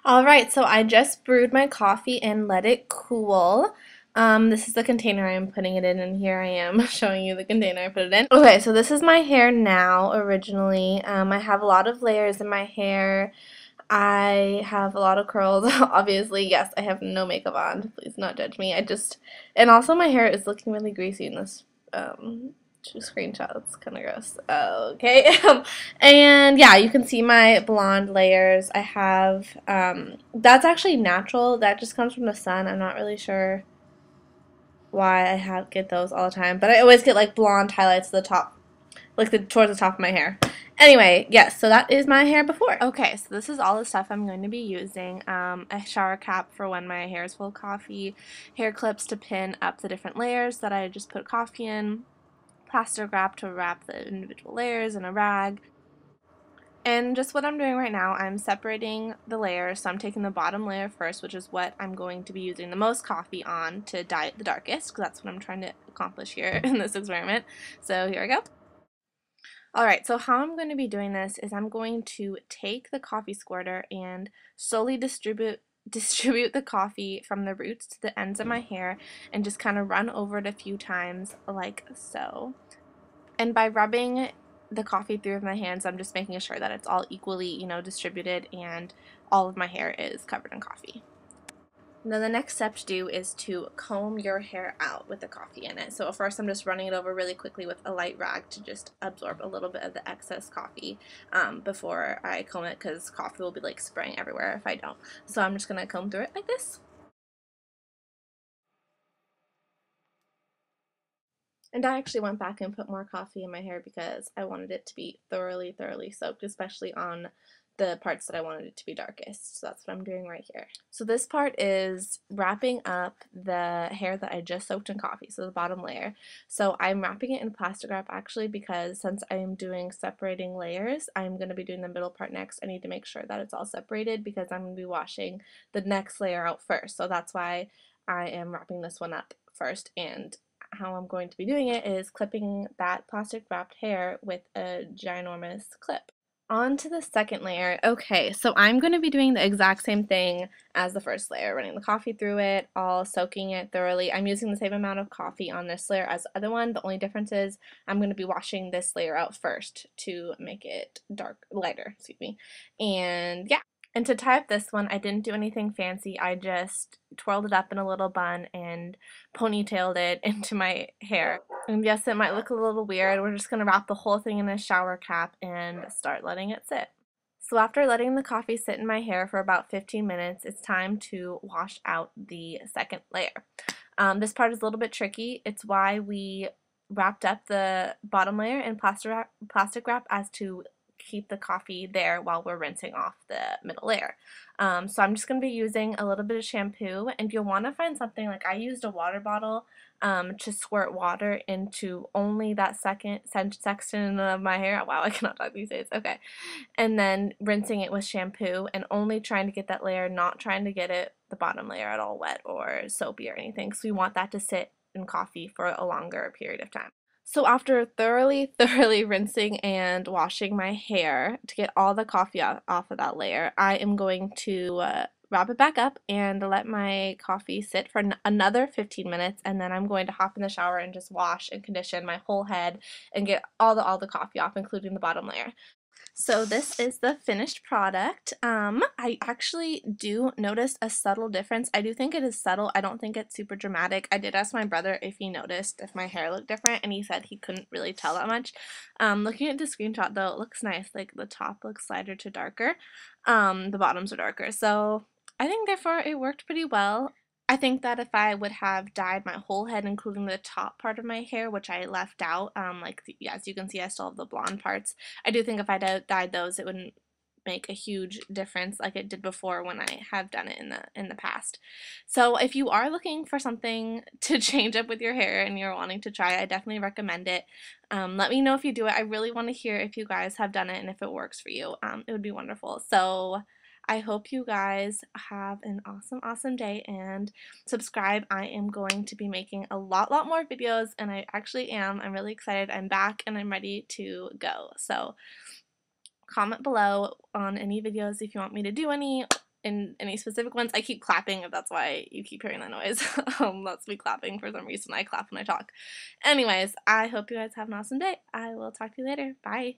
Alright, so I just brewed my coffee and let it cool. This is the container I'm putting it in, and here I am showing you the container I put it in. Okay, so this is my hair now, originally. I have a lot of layers in my hair. I have a lot of curls, obviously. Yes, I have no makeup on. Please not judge me. And also my hair is looking really greasy in this, um, screenshot. That's kind of gross. Okay. And yeah, you can see my blonde layers. I have, that's actually natural. That just comes from the sun. I'm not really sure why get those all the time, but I always get like blonde highlights at the top, like towards the top of my hair. Anyway, yes, so that is my hair before. Okay, so this is all the stuff I'm going to be using. A shower cap for when my hair is full of coffee, hair clips to pin up the different layers that I just put coffee in, plastic wrap to wrap the individual layers, and a rag. And just what I'm doing right now, I'm separating the layers. So I'm taking the bottom layer first, which is what I'm going to be using the most coffee on to dye it the darkest, because that's what I'm trying to accomplish here in this experiment. So here I go. Alright, so how I'm going to be doing this is I'm going to take the coffee squirter and slowly distribute the coffee from the roots to the ends of my hair and just kind of run over it a few times like so. And by rubbing the coffee through with my hands, I'm just making sure that it's all equally, distributed and all of my hair is covered in coffee. Now the next step to do is to comb your hair out with the coffee in it. So first I'm just running it over really quickly with a light rag to just absorb a little bit of the excess coffee before I comb it, because coffee will be like spraying everywhere if I don't. So I'm just going to comb through it like this. And I actually went back and put more coffee in my hair because I wanted it to be thoroughly, thoroughly soaked, especially on the parts that I wanted it to be darkest. So that's what I'm doing right here. So this part is wrapping up the hair that I just soaked in coffee, so the bottom layer. So I'm wrapping it in plastic wrap actually, because since I am doing separating layers, I'm going to be doing the middle part next. I need to make sure that it's all separated because I'm going to be washing the next layer out first. So that's why I am wrapping this one up first, and how I'm going to be doing it is clipping that plastic wrapped hair with a ginormous clip. On to the second layer. Okay, so I'm going to be doing the exact same thing as the first layer, running the coffee through it, all soaking it thoroughly. I'm using the same amount of coffee on this layer as the other one. The only difference is I'm going to be washing this layer out first to make it lighter, excuse me. And yeah. And to tie up this one, I didn't do anything fancy. I just twirled it up in a little bun and ponytailed it into my hair. And yes, it might look a little weird. We're just going to wrap the whole thing in a shower cap and start letting it sit. So after letting the coffee sit in my hair for about 15 minutes, it's time to wash out the second layer. This part is a little bit tricky. It's why we wrapped up the bottom layer in plastic wrap as to keep the coffee there while we're rinsing off the middle layer. So I'm just going to be using a little bit of shampoo, and you'll want to find something like I used a water bottle to squirt water into only that second section of my hair. Wow, I cannot talk these days. Okay. And then rinsing it with shampoo and only trying to get that layer, not trying to get the bottom layer at all wet or soapy or anything. So we want that to sit in coffee for a longer period of time. So after thoroughly rinsing and washing my hair to get all the coffee off of that layer, I am going to wrap it back up and let my coffee sit for another 15 minutes, and then I'm going to hop in the shower and just wash and condition my whole head and get all the coffee off, including the bottom layer. So this is the finished product. I actually do notice a subtle difference. I do think it is subtle. I don't think it's super dramatic. I did ask my brother if he noticed if my hair looked different, and he said he couldn't really tell that much. Looking at the screenshot though, it looks nice. Like the top looks lighter to darker. The bottoms are darker. So I think therefore it worked pretty well. I think that if I would have dyed my whole head, including the top part of my hair, which I left out, yeah, as you can see, I still have the blonde parts. I do think if I dyed those, it wouldn't make a huge difference like it did before when I have done it in the past. So if you are looking for something to change up with your hair and you're wanting to try, I definitely recommend it. Let me know if you do it. I really want to hear if you guys have done it and if it works for you. It would be wonderful. So I hope you guys have an awesome day, and subscribe. I am going to be making a lot more videos, and I actually am. I'm really excited. I'm back and I'm ready to go. So comment below on any videos if you want me to do any, in any specific ones. I keep clapping if that's why you keep hearing that noise. That's me clapping for some reason. I clap when I talk. Anyways, I hope you guys have an awesome day. I will talk to you later. Bye.